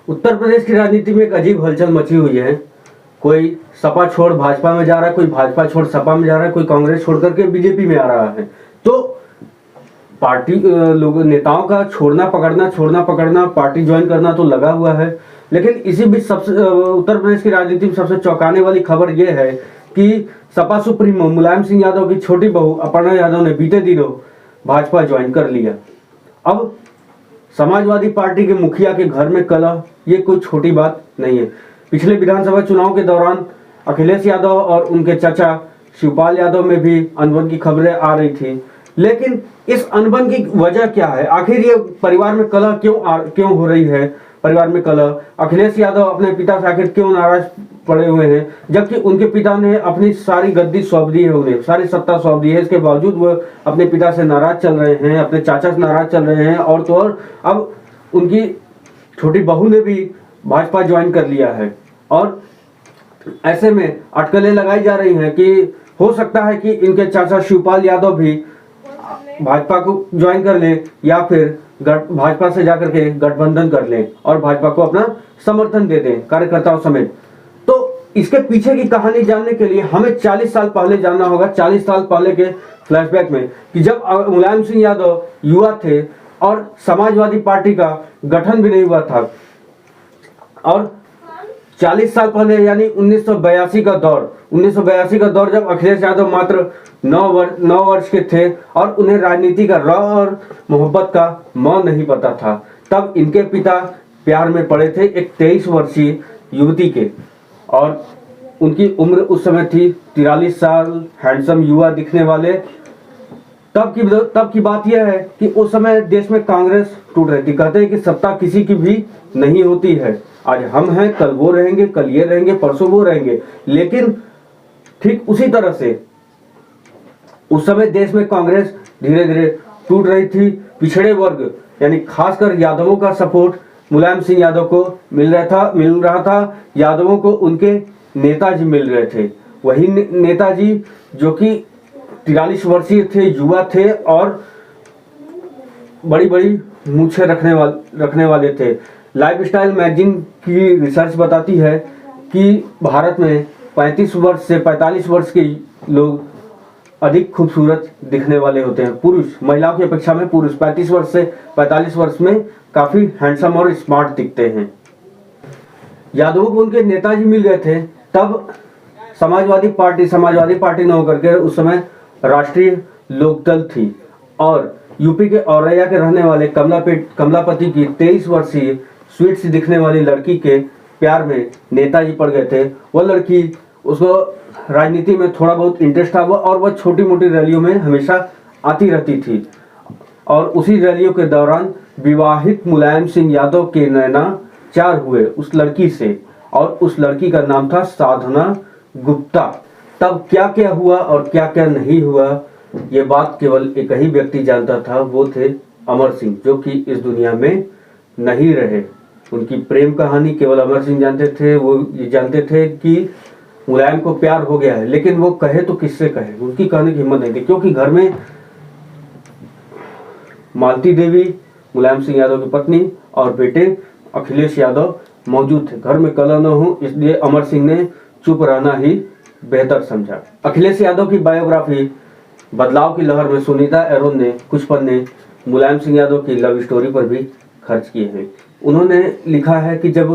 उत्तर प्रदेश की राजनीति में एक अजीब हलचल मची हुई है। कोई सपा छोड़ भाजपा में जा रहा है, कोई भाजपा छोड़ सपा में जा रहा है, कोई कांग्रेस छोड़ करके बीजेपी में आ रहा है। तो पार्टी लोग नेताओं का छोड़ना पकड़ना पार्टी ज्वाइन करना तो लगा हुआ है। लेकिन इसी बीच सबसे उत्तर प्रदेश की राजनीति में सबसे चौंकाने वाली खबर यह है कि सपा सुप्रीमो मुलायम सिंह यादव की छोटी बहू अपर्णा यादव ने बीते दिनों भाजपा ज्वाइन कर लिया। अब समाजवादी पार्टी के मुखिया के घर में कलह, ये कोई छोटी बात नहीं है। पिछले विधानसभा चुनाव के दौरान अखिलेश यादव और उनके चाचा शिवपाल यादव में भी अनबन की खबरें आ रही थी। लेकिन इस अनबन की वजह क्या है? आखिर ये परिवार में कलह क्यों हो रही है? परिवार में कलह, अखिलेश यादव अपने पिता से आखिर क्यों नाराज पड़े हुए हैं, जबकि उनके पिता ने अपनी सारी गद्दी सौंप दी है, उन्हें सारी सत्ता सौंप दी है। इसके बावजूद वो अपने पिता से नाराज चल रहे हैं, अपने चाचा से नाराज चल रहे हैं। और तो और अब उनकी छोटी बहू ने भी भाजपा ज्वाइन कर लिया है। और ऐसे में अटकलें लगाई जा रही हैं कि हो सकता है कि इनके चाचा शिवपाल यादव भी भाजपा को ज्वाइन कर ले या फिर भाजपा से जाकर के गठबंधन कर लें और भाजपा को अपना समर्थन दे दें, कार्यकर्ताओं समेत। तो इसके पीछे की कहानी जानने के लिए हमें 40 साल पहले जानना होगा, 40 साल पहले के फ्लैशबैक में, कि जब मुलायम सिंह यादव युवा थे और समाजवादी पार्टी का गठन भी नहीं हुआ था। और 40 साल पहले यानी 1982 का दौर जब अखिलेश यादव मात्र 9 वर्ष के थे और उन्हें राजनीति का र और मोहब्बत का म नहीं पता था। तब इनके पिता प्यार में पड़े थे एक 23 वर्षीय युवती के, और उनकी उम्र उस समय थी 43 साल, हैंडसम युवा दिखने वाले। तब की बात यह है कि उस समय देश में कांग्रेस टूट रही थी। कहते हैं कि सत्ता किसी की भी नहीं होती है, आज हम हैं, कल वो रहेंगे, कल ये रहेंगे, परसों वो रहेंगे। लेकिन ठीक उसी तरह से उस समय देश में कांग्रेस धीरे धीरे टूट रही थी। पिछड़े वर्ग यानी खासकर यादवों का सपोर्ट मुलायम सिंह यादव को मिल रहा था। यादवों को उनके नेताजी मिल रहे थे, वही नेताजी जो कि 43 वर्षीय थे, युवा थे और बड़ी बड़ी मूछें रखने वाले थे। लाइफस्टाइल मैगजीन की रिसर्च बताती है कि भारत में 35 वर्ष से 45 वर्ष के लोग अधिक खूबसूरत दिखने वाले होते हैं। पुरुष महिलाओं की अपेक्षा में पुरुष 35 वर्ष से 45 वर्ष में काफी हैंडसम और स्मार्ट दिखते हैं। यादवों को उनके नेताजी मिल गए थे। तब समाजवादी पार्टी न होकर के उस समय राष्ट्रीय लोकदल थी, और यूपी के औरैया के रहने वाले कमलापति की 23 वर्षीय स्वीट सी दिखने वाली लड़की के प्यार में नेताजी पड़ गए थे। वह लड़की, उसको राजनीति में थोड़ा बहुत इंटरेस्ट था और वह छोटी मोटी रैलियों में हमेशा आती रहती थी। और उसी रैलियों के दौरान विवाहित मुलायम सिंह यादव के नैना चार हुए उस लड़की से, और उस लड़की का नाम था साधना गुप्ता। तब क्या क्या हुआ और क्या क्या नहीं हुआ, ये बात केवल एक ही व्यक्ति जानता था, वो थे अमर सिंह, जो कि इस दुनिया में नहीं रहे। उनकी प्रेम कहानी केवल अमर सिंह जानते थे। वो ये जानते थे कि मुलायम को प्यार हो गया है, लेकिन वो कहे तो किससे कहे, उनकी कहने की हिम्मत नहीं थी, क्योंकि घर में मालती देवी मुलायम सिंह यादव की पत्नी और बेटे अखिलेश यादव मौजूद थे। घर में कलह न हो, इसलिए अमर सिंह ने चुप रहना ही बेहतर समझा। अखिलेश यादव की बायोग्राफी बदलाव की लहर में सुनीता एरोन ने कुछ पन्ने मुलायम सिंह यादव की लव स्टोरी पर भी खर्च किए हैं। उन्होंने लिखा है कि जब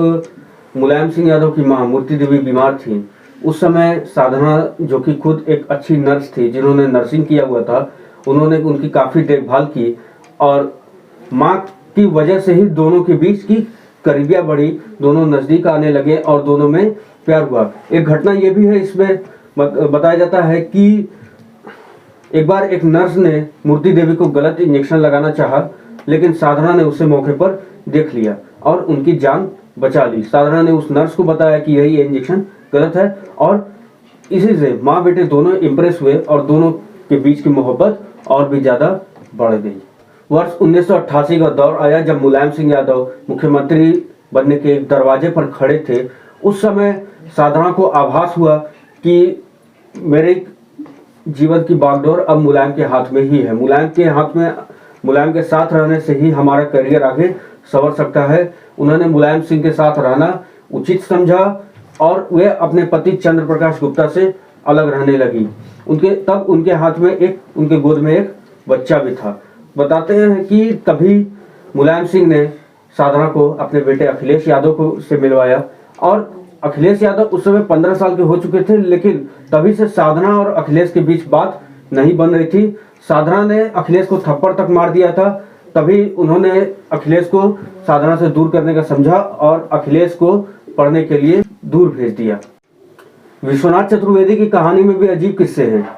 मुलायम सिंह यादव की मां मूर्ति देवी बीमार थी, उस समय साधना, जो कि खुद एक अच्छी नर्स थी, जिन्होंने नर्सिंग किया हुआ था, उन्होंने उनकी काफ़ी देखभाल की, और माँ की वजह से ही दोनों के बीच की करीबियाँ बढ़ी, दोनों नज़दीक आने लगे और दोनों में प्यार हुआ। एक घटना ये भी है इसमें बताया जाता है कि एक बार एक नर्स ने मूर्ति देवी को गलत इंजेक्शन लगाना चाहा, लेकिन साधना ने उसे मौके पर देख लिया और उनकी जान बचा ली। साधना ने उस नर्स को बताया कि यही इंजेक्शन गलत है, और इसी से माँ बेटे दोनों इम्प्रेस हुए और दोनों के बीच की मोहब्बत और भी ज़्यादा बढ़ गई। वर्ष 1988 का दौर आया जब मुलायम सिंह यादव मुख्यमंत्री बनने के एक दरवाजे पर खड़े थे। उस समय साधना को आभास हुआ कि मेरे जीवन की बागडोर अब मुलायम के हाथ में ही है। मुलायम के साथ रहने से ही हमारा करियर आगे संवर सकता है। उन्होंने मुलायम सिंह के साथ रहना उचित समझा और वे अपने पति चंद्र प्रकाश गुप्ता से अलग रहने लगी। तब उनके हाथ में उनके गोद में एक बच्चा भी था। बताते हैं कि तभी मुलायम सिंह ने साधना को अपने बेटे अखिलेश यादव को से मिलवाया और अखिलेश यादव उस समय 15 साल के हो चुके थे, लेकिन तभी से साधना और अखिलेश के बीच बात नहीं बन रही थी। साधना ने अखिलेश को थप्पड़ तक मार दिया था, तभी उन्होंने अखिलेश को साधना से दूर करने का समझा और अखिलेश को पढ़ने के लिए दूर भेज दिया। विश्वनाथ चतुर्वेदी की कहानी में भी अजीब किस्से हैं।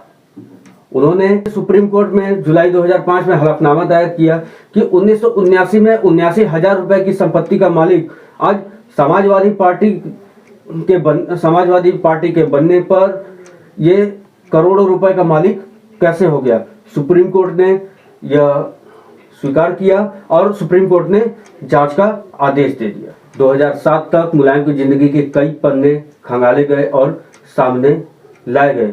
उन्होंने सुप्रीम कोर्ट में जुलाई 2005 में हलफनामा दायर किया कि 1979 में 79,000 रुपए की संपत्ति का मालिक आज समाजवादी पार्टी के बनने पर ये करोड़ों रुपए का मालिक कैसे हो गया। सुप्रीम कोर्ट ने यह स्वीकार किया और सुप्रीम कोर्ट ने जांच का आदेश दे दिया। 2007 तक मुलायम की जिंदगी के कई पन्ने खंगाले गए और सामने लाए गए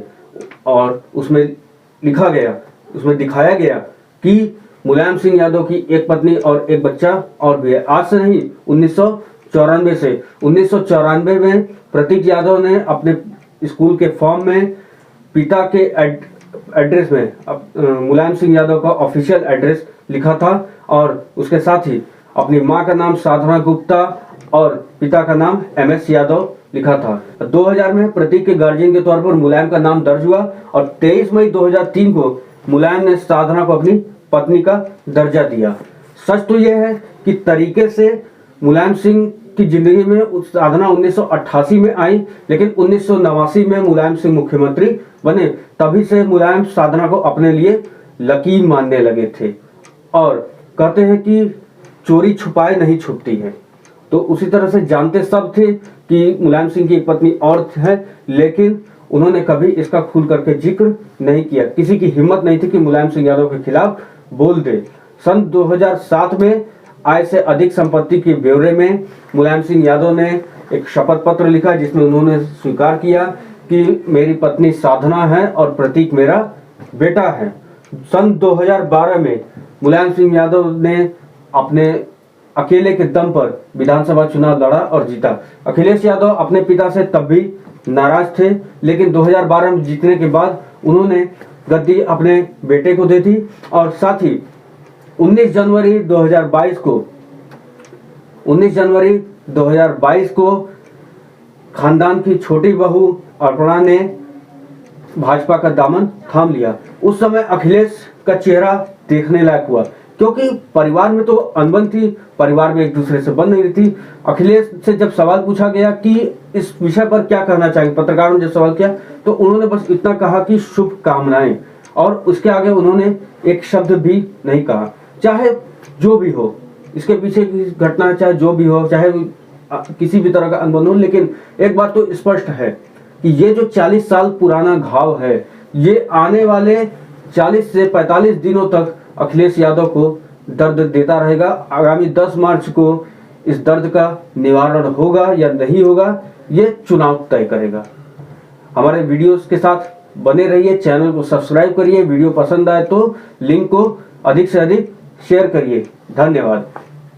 और उसमें दिखाया गया कि मुलायम सिंह यादव की एक पत्नी और एक बच्चा और भी है। आज से नहीं, 1994 में प्रतीक यादव ने अपने स्कूल के फॉर्म में पिता के एड्रेस में मुलायम सिंह यादव का ऑफिशियल एड्रेस लिखा था और उसके साथ ही अपनी मां का नाम साधना गुप्ता और पिता का नाम MS यादव लिखा था। 2000 में प्रतीक के गार्जियन के तौर पर मुलायम का नाम दर्ज हुआ और 23 मई 2003 को मुलायम ने साधना को अपनी पत्नी का दर्जा दिया। सच तो यह है कि तरीके से मुलायम सिंह की जिंदगी में साधना 1988 में आई, लेकिन 1989 में मुलायम सिंह मुख्यमंत्री बने। तभी से मुलायम साधना को अपने लिए लकीर मानने लगे थे और कहते हैं कि चोरी छुपाए नहीं छुपती है। तो उसी तरह से जानते सब थे कि मुलायम सिंह की एक पत्नी और है, लेकिन उन्होंने कभी इसका खुल करके जिक्र नहीं किया। किसी की हिम्मत नहीं थी कि मुलायम सिंह यादव के खिलाफ बोल दे। सन 2007 में आय से अधिक संपत्ति के ब्यौरे में मुलायम सिंह यादव ने एक शपथ पत्र लिखा जिसमें उन्होंने स्वीकार किया कि मेरी पत्नी साधना है और प्रतीक मेरा बेटा है। सन 2012 में मुलायम सिंह यादव ने अपने अकेले के दम पर विधानसभा चुनाव लड़ा और जीता। अखिलेश यादव अपने पिता से तब भी नाराज थे, लेकिन 2012 में जीतने के बाद उन्होंने गद्दी अपने बेटे को दे दी और साथ ही 19 जनवरी 2022 को खानदान की छोटी बहू अर्पणा ने भाजपा का दामन थाम लिया। उस समय अखिलेश का चेहरा देखने लायक हुआ, क्योंकि परिवार में तो अनबन थी, परिवार में एक दूसरे से बन नहीं रही थी। अखिलेश से जब सवाल पूछा गया कि इस विषय पर क्या कहना चाहिए, पत्रकारों ने जब सवाल किया तो उन्होंने बस इतना कहा कि शुभ कामनाएं, और उसके आगे उन्होंने एक शब्द भी नहीं कहा। चाहे जो भी हो, इसके पीछे की घटना चाहे जो भी हो, चाहे किसी भी तरह का अनबन हो, लेकिन एक बात तो स्पष्ट है कि ये जो 40 साल पुराना घाव है, ये आने वाले 40 से 45 दिनों तक अखिलेश यादव को दर्द देता रहेगा। आगामी 10 मार्च को इस दर्द का निवारण होगा या नहीं होगा, ये चुनाव तय करेगा। हमारे वीडियोस के साथ बने रहिए, चैनल को सब्सक्राइब करिए, वीडियो पसंद आए तो लिंक को अधिक से अधिक शेयर करिए। धन्यवाद।